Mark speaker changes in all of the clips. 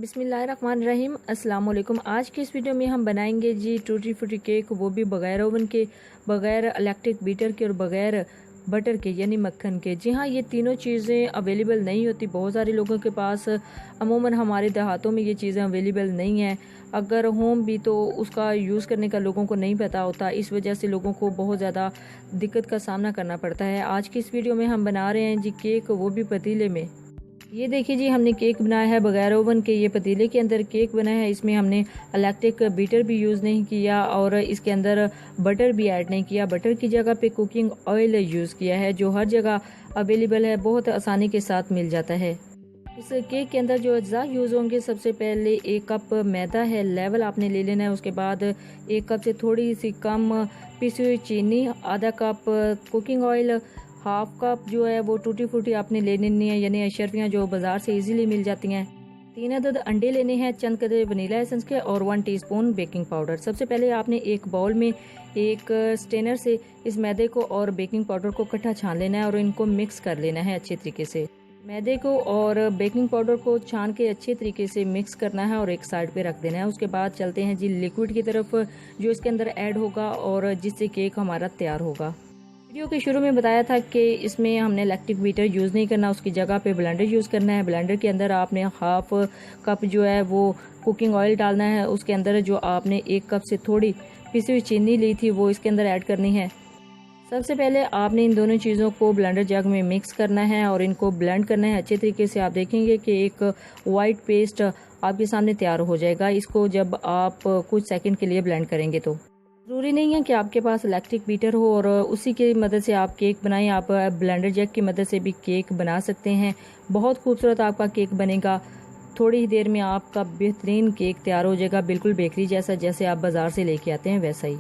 Speaker 1: बिस्मिल्लाहिर्रहमानिर्रहीम। अस्सलाम वालेकुम। आज की इस वीडियो में हम बनाएंगे जी टूटी फ्रूटी केक, वो भी बगैर ओवन के, बगैर इलेक्ट्रिक बीटर के और बगैर बटर के यानी मक्खन के। जी हाँ, ये तीनों चीज़ें अवेलेबल नहीं होती बहुत सारे लोगों के पास। अमूमन हमारे देहातों में ये चीज़ें अवेलेबल नहीं हैं। अगर होम भी तो उसका यूज़ करने का लोगों को नहीं पता होता, इस वजह से लोगों को बहुत ज़्यादा दिक्कत का सामना करना पड़ता है। आज की इस वीडियो में हम बना रहे हैं जी केक, वो भी पतीले में। ये देखिए जी, हमने केक बनाया है बगैर ओवन के। ये पतीले के अंदर केक बना है। इसमें हमने इलेक्ट्रिक बीटर भी यूज़ नहीं किया और इसके अंदर बटर भी ऐड नहीं किया। बटर की जगह पे कुकिंग ऑयल यूज़ किया है, जो हर जगह अवेलेबल है, बहुत आसानी के साथ मिल जाता है। इस केक के अंदर जो अज्जा यूज़ होंगे, सबसे पहले 1 कप मैदा है, लेवल आपने ले लेना है। उसके बाद 1 कप से थोड़ी सी कम पिसी हुई चीनी, आधा cup cooking oil, half cup जो है वो टूटी फ्रूटी आपने ले लेनी है, यानी अशरफियाँ जो बाजार से इजीली मिल जाती हैं। 3 अदद अंडे लेने हैं, चंद कदर वनीला एसेंस के और 1 टीस्पून बेकिंग पाउडर। सबसे पहले आपने एक बाउल में एक स्टेनर से इस मैदे को और बेकिंग पाउडर को इकट्ठा छान लेना है और इनको मिक्स कर लेना है अच्छे तरीके से। मैदे को और बेकिंग पाउडर को छान के अच्छे तरीके से मिक्स करना है और एक साइड पे रख देना है। उसके बाद चलते हैं जी लिक्विड की तरफ, जो इसके अंदर ऐड होगा और जिससे केक हमारा तैयार होगा। वीडियो के शुरू में बताया था कि इसमें हमने इलेक्ट्रिक बीटर यूज़ नहीं करना, उसकी जगह पे ब्लेंडर यूज़ करना है। ब्लेंडर के अंदर आपने हाफ कप जो है वो कुकिंग ऑयल डालना है। उसके अंदर जो आपने 1 कप से थोड़ी पिसी हुई चीनी ली थी वो इसके अंदर ऐड करनी है। सबसे पहले आपने इन दोनों चीज़ों को ब्लेंडर जग में मिक्स करना है और इनको ब्लेंड करना है अच्छे तरीके से। आप देखेंगे कि एक वाइट पेस्ट आपके सामने तैयार हो जाएगा, इसको जब आप कुछ सेकंड के लिए ब्लेंड करेंगे। तो ज़रूरी नहीं है कि आपके पास इलेक्ट्रिक बीटर हो और उसी की मदद से आप केक बनाएं। आप ब्लेंडर जैक की मदद से भी केक बना सकते हैं। बहुत खूबसूरत आपका केक बनेगा। थोड़ी ही देर में आपका बेहतरीन केक तैयार हो जाएगा, बिल्कुल बेकरी जैसा, जैसे आप बाज़ार से लेके आते हैं वैसा ही।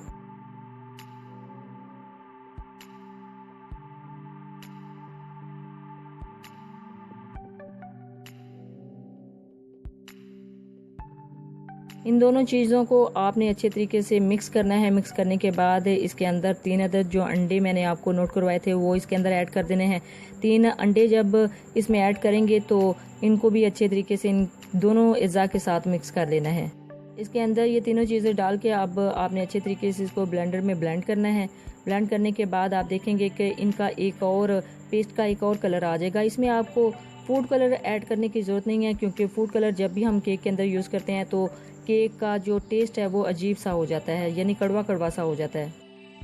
Speaker 1: इन दोनों चीज़ों को आपने अच्छे तरीके से मिक्स करना है। मिक्स करने के बाद इसके अंदर 3 अदद जो अंडे मैंने आपको नोट करवाए थे वो इसके अंदर ऐड कर देने हैं। 3 अंडे जब इसमें ऐड करेंगे तो इनको भी अच्छे तरीके से इन दोनों अज़्ज़ा के साथ मिक्स कर लेना है। इसके अंदर ये तीनों चीज़ें डाल के अब आपने अच्छे तरीके से इसको ब्लेंडर में ब्लेंड करना है। ब्लेंड करने के बाद आप देखेंगे कि इनका एक और पेस्ट का एक और कलर आ जाएगा। इसमें आपको फूड कलर ऐड करने की ज़रूरत नहीं है, क्योंकि फूड कलर जब भी हम केक के अंदर यूज़ करते हैं तो केक का जो टेस्ट है वो अजीब सा हो जाता है, यानी कड़वा कड़वा सा हो जाता है।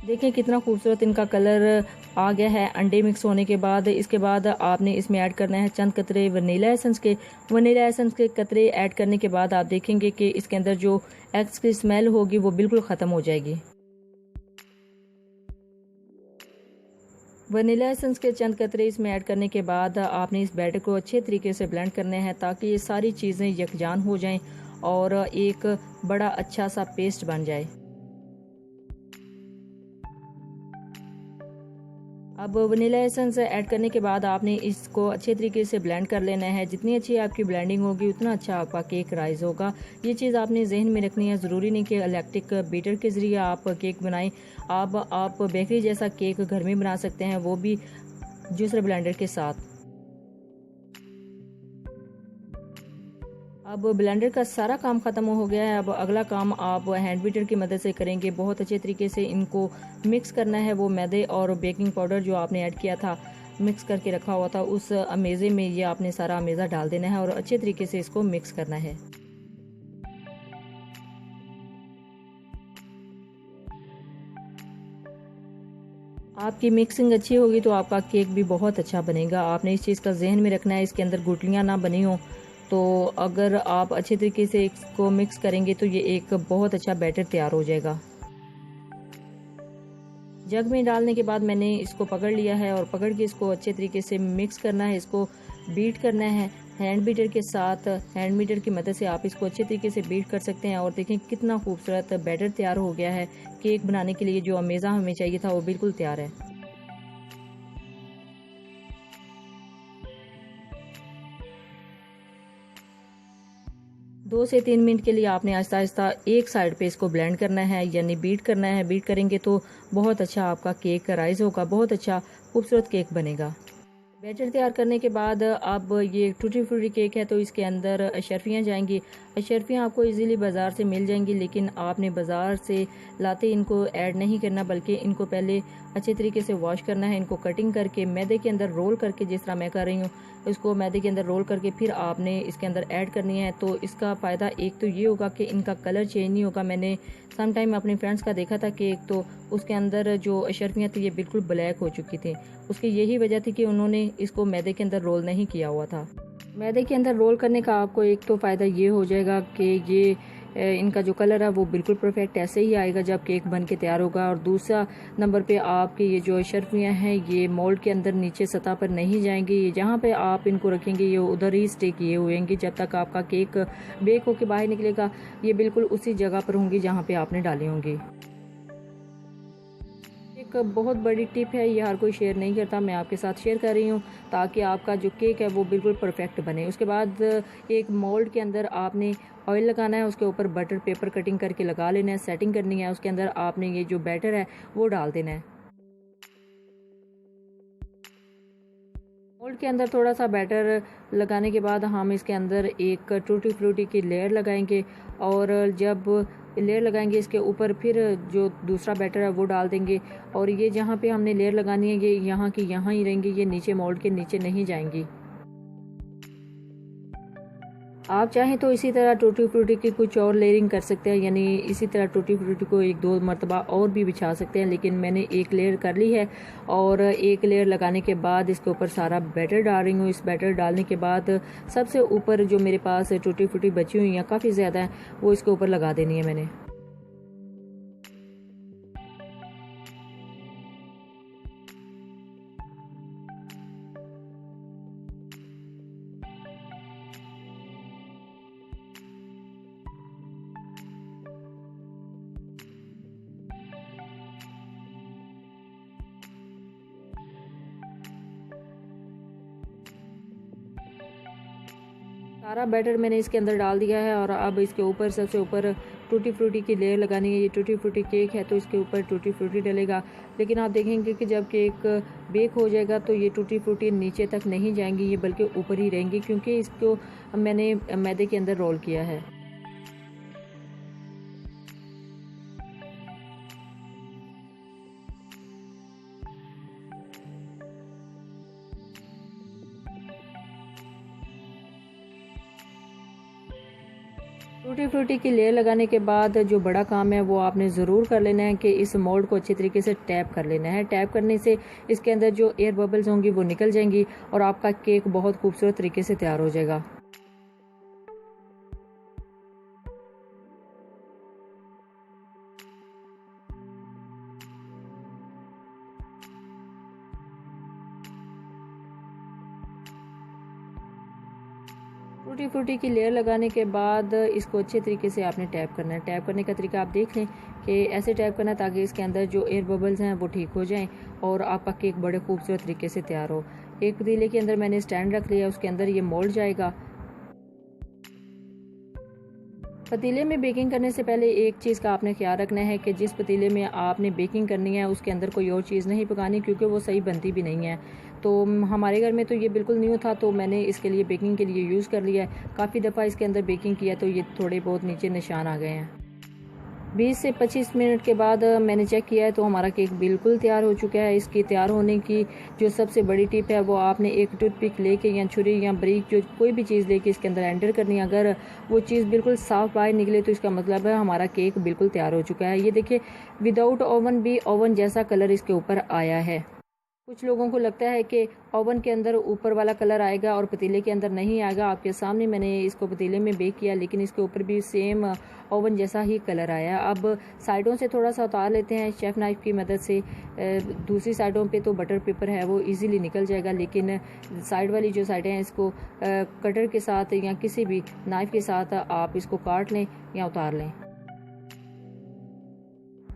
Speaker 1: देखें कितना खूबसूरत इनका कलर आ गया है अंडे मिक्स होने के बाद। इसके बाद आपने इसमें ऐड करना है चंद कतरे वनीला एसेंस के। वनीला एसेंस के कतरे ऐड करने के बाद आप देखेंगे कि इसके अंदर जो एग्स की स्मेल होगी वो बिल्कुल ख़त्म हो जाएगी। वनीला एसेंस के चंद कतरे इसमें ऐड करने के बाद आपने इस बैटर को अच्छे तरीके से ब्लेंड करना है, ताकि ये सारी चीज़ें यकजान हो जाएं और एक बड़ा अच्छा सा पेस्ट बन जाए। अब वनीला एसेंस ऐड करने के बाद आपने इसको अच्छे तरीके से ब्लेंड कर लेना है। जितनी अच्छी आपकी ब्लेंडिंग होगी उतना अच्छा आपका केक राइज होगा। ये चीज़ आपने जहन में रखनी है। ज़रूरी नहीं कि इलेक्ट्रिक बीटर के ज़रिए आप केक बनाएं। आप बेकरी जैसा केक घर में बना सकते हैं, वो भी जूसर ब्लेंडर के साथ। अब ब्लेंडर का सारा काम ख़त्म हो गया है। अब अगला काम आप हैंड बीटर की मदद से करेंगे। बहुत अच्छे तरीके से इनको मिक्स करना है। वो मैदे और बेकिंग पाउडर जो आपने ऐड किया था, मिक्स करके रखा हुआ था, उस अमेज़े में ये आपने सारा अमेज़ा डाल देना है और अच्छे तरीके से इसको मिक्स करना है। आपकी मिक्सिंग अच्छी होगी तो आपका केक भी बहुत अच्छा बनेगा। आपने इस चीज़ का जहन में रखना है, इसके अंदर गुठलियाँ ना बनी हों। तो अगर आप अच्छे तरीके से इसको मिक्स करेंगे तो ये एक बहुत अच्छा बैटर तैयार हो जाएगा। जग में डालने के बाद मैंने इसको पकड़ लिया है और पकड़ के इसको अच्छे तरीके से मिक्स करना है। इसको बीट करना है हैंड बीटर के साथ। हैंड बीटर की मदद से आप इसको अच्छे तरीके से बीट कर सकते हैं। और देखें कितना खूबसूरत बैटर तैयार हो गया है। केक बनाने के लिए जो अमेज़ा हमें चाहिए था वो बिल्कुल तैयार है। 2 से 3 मिनट के लिए आपने आहिस्ता आहिस्ता एक साइड पे इसको ब्लेंड करना है, यानी बीट करना है। बीट करेंगे तो बहुत अच्छा आपका केक राइज होगा, बहुत अच्छा खूबसूरत केक बनेगा। बैटर तैयार करने के बाद अब ये टूटी फ्रूटी केक है तो इसके अंदर अशरफियाँ जाएंगी। अशरफियाँ आपको इजीली बाज़ार से मिल जाएंगी, लेकिन आपने बाज़ार से लाते इनको ऐड नहीं करना, बल्कि इनको पहले अच्छे तरीके से वॉश करना है। इनको कटिंग करके मैदे के अंदर रोल करके, जिस तरह मैं कर रही हूँ, इसको मैदे के अंदर रोल करके फिर आपने इसके अंदर ऐड करनी है। तो इसका फ़ायदा एक तो ये होगा कि इनका कलर चेंज नहीं होगा। मैंने सम टाइम अपने फ्रेंड्स का देखा था केक, तो उसके अंदर जो अशरफियाँ थी ये बिल्कुल ब्लैक हो चुकी थी। उसकी यही वजह थी कि उन्होंने इसको मैदे के अंदर रोल नहीं किया हुआ था। मैदे के अंदर रोल करने का आपको एक तो फ़ायदा ये हो जाएगा कि ये इनका जो कलर है वो बिल्कुल परफेक्ट ऐसे ही आएगा जब केक बन के तैयार होगा। और दूसरा नंबर पे आपके ये जो अशरफियाँ हैं ये मोल्ड के अंदर नीचे सतह पर नहीं जाएंगी। ये जहाँ पे आप इनको रखेंगे ये उधर ही स्टे किए हुएंगी। जब तक आपका केक बेक होके बाहर निकलेगा ये बिल्कुल उसी जगह पर होंगी जहाँ पे आपने डाली होंगी। एक बहुत बड़ी टिप है, ये हर कोई शेयर नहीं करता, मैं आपके साथ शेयर कर रही हूँ ताकि आपका जो केक है वो बिल्कुल परफेक्ट बने। उसके बाद एक मोल्ड के अंदर आपने ऑयल लगाना है, उसके ऊपर बटर पेपर कटिंग करके लगा लेना है, सेटिंग करनी है। उसके अंदर आपने ये जो बैटर है वो डाल देना है। मोल्ड के अंदर थोड़ा सा बैटर लगाने के बाद हम इसके अंदर एक टूटी फ्रूटी की लेयर लगाएंगे, और जब लेयर लगाएंगे इसके ऊपर फिर जो दूसरा बैटर है वो डाल देंगे। और ये जहाँ पे हमने लेयर लगानी है ये यहाँ की यहाँ ही रहेंगी, ये नीचे मोल्ड के नीचे नहीं जाएंगी। आप चाहें तो इसी तरह टूटी फ्रूटी की कुछ और लेयरिंग कर सकते हैं, यानी इसी तरह टूटी फ्रूटी को एक दो मरतबा और भी बिछा सकते हैं, लेकिन मैंने एक लेयर कर ली है। और एक लेयर लगाने के बाद इसके ऊपर सारा बैटर डाल रही हूँ। इस बैटर डालने के बाद सबसे ऊपर जो मेरे पास टूटी फ्रूटी बची हुई हैं काफ़ी ज़्यादा है, वो इसके ऊपर लगा देनी है मैंने। सारा बैटर मैंने इसके अंदर डाल दिया है, और अब इसके ऊपर सबसे ऊपर टूटी फ्रूटी की लेयर लगानी है। ये टूटी फ्रूटी केक है तो इसके ऊपर टूटी फ्रूटी डलेगा, लेकिन आप देखेंगे कि जब केक बेक हो जाएगा तो ये टूटी फ्रूटी नीचे तक नहीं जाएंगी, ये बल्कि ऊपर ही रहेंगी, क्योंकि इसको मैंने मैदे के अंदर रोल किया है। टूटी फ्रूटी की लेयर लगाने के बाद जो बड़ा काम है वो आपने ज़रूर कर लेना है कि इस मोल्ड को अच्छी तरीके से टैप कर लेना है। टैप करने से इसके अंदर जो एयर बबल्स होंगी वो निकल जाएंगी और आपका केक बहुत खूबसूरत तरीके से तैयार हो जाएगा। टूटी फ्रूटी की लेयर लगाने के बाद इसको अच्छे तरीके से आपने टैप करना है। टैप करने का तरीका आप देख लें कि ऐसे टैप करना है ताकि इसके अंदर जो एयर बबल्स हैं वो ठीक हो जाएं और आपका केक बड़े खूबसूरत तरीके से तैयार हो। एक पतीले के अंदर मैंने स्टैंड रख लिया, उसके अंदर ये मोल्ड जाएगा। पतीले में बेकिंग करने से पहले एक चीज़ का आपने ख्याल रखना है कि जिस पतीले में आपने बेकिंग करनी है उसके अंदर कोई और चीज़ नहीं पकानी, क्योंकि वो सही बनती भी नहीं है। तो हमारे घर में तो ये बिल्कुल न्यू था, तो मैंने इसके लिए बेकिंग के लिए यूज़ कर लिया है। काफ़ी दफ़ा इसके अंदर बेकिंग किया तो ये थोड़े बहुत नीचे निशान आ गए हैं। 20 से 25 मिनट के बाद मैंने चेक किया है तो हमारा केक बिल्कुल तैयार हो चुका है। इसकी तैयार होने की जो सबसे बड़ी टिप है वो आपने एक टूथपिक लेके या छुरी या ब्रिक जो कोई भी चीज़ लेके इसके अंदर एंटर करनी है। अगर वो चीज़ बिल्कुल साफ़ बाहर निकले तो इसका मतलब है हमारा केक बिल्कुल तैयार हो चुका है। ये देखिए, विदाउट ओवन भी ओवन जैसा कलर इसके ऊपर आया है। कुछ लोगों को लगता है कि ओवन के अंदर ऊपर वाला कलर आएगा और पतीले के अंदर नहीं आएगा। आपके सामने मैंने इसको पतीले में बेक किया, लेकिन इसके ऊपर भी सेम ओवन जैसा ही कलर आया। अब साइडों से थोड़ा सा उतार लेते हैं शेफ़ नाइफ़ की मदद से। दूसरी साइडों पे तो बटर पेपर है वो इजीली निकल जाएगा, लेकिन साइड वाली जो साइडें हैं इसको कटर के साथ या किसी भी नाइफ़ के साथ आप इसको काट लें या उतार लें।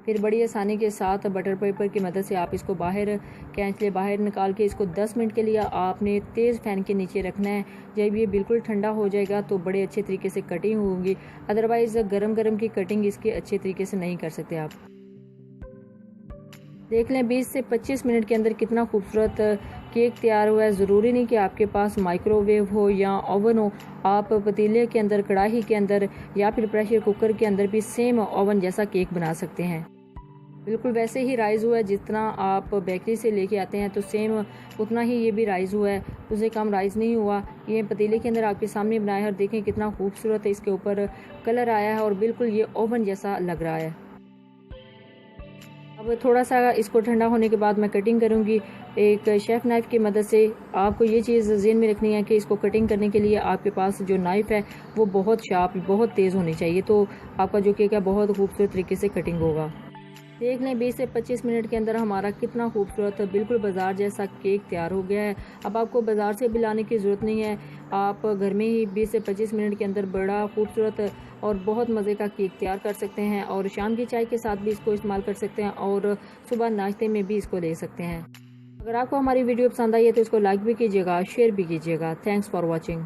Speaker 1: फिर बड़ी आसानी के साथ बटर पेपर की मदद से आप इसको बाहर खींच ले। बाहर निकाल के इसको 10 मिनट के लिए आपने तेज़ फैन के नीचे रखना है। जब ये बिल्कुल ठंडा हो जाएगा तो बड़े अच्छे तरीके से कटिंग होगी, अदरवाइज़ गरम गरम की कटिंग इसकी अच्छे तरीके से नहीं कर सकते आप। देख लें 20 से 25 मिनट के अंदर कितना खूबसूरत केक तैयार हुआ है। ज़रूरी नहीं कि आपके पास माइक्रोवेव हो या ओवन हो, आप पतीले के अंदर, कढ़ाई के अंदर या फिर प्रेशर कुकर के अंदर भी सेम ओवन जैसा केक बना सकते हैं। बिल्कुल वैसे ही राइज़ हुआ है जितना आप बेकरी से लेके आते हैं, तो सेम उतना ही ये भी राइज़ हुआ है, उससे कम राइज़ नहीं हुआ। ये पतीले के अंदर आपके सामने बनाया है और देखें कितना खूबसूरत है, इसके ऊपर कलर आया है और बिल्कुल ये ओवन जैसा लग रहा है। अब थोड़ा सा इसको ठंडा होने के बाद मैं कटिंग करूंगी एक शेफ़ नाइफ़ की मदद से। आपको ये चीज़ ज़हन में रखनी है कि इसको कटिंग करने के लिए आपके पास जो नाइफ़ है वो बहुत शार्प, बहुत तेज़ होनी चाहिए, तो आपका जो केक है बहुत खूबसूरत तरीके से कटिंग होगा। देख लें 20 से 25 मिनट के अंदर हमारा कितना खूबसूरत बिल्कुल बाज़ार जैसा केक तैयार हो गया है। अब आपको बाज़ार से भी लाने की ज़रूरत नहीं है, आप घर में ही 20 से 25 मिनट के अंदर बड़ा खूबसूरत और बहुत मज़े का केक तैयार कर सकते हैं और शाम की चाय के साथ भी इसको इस्तेमाल कर सकते हैं और सुबह नाश्ते में भी इसको ले सकते हैं। अगर आपको हमारी वीडियो पसंद आई है तो इसको लाइक भी कीजिएगा, शेयर भी कीजिएगा। Thanks for watching.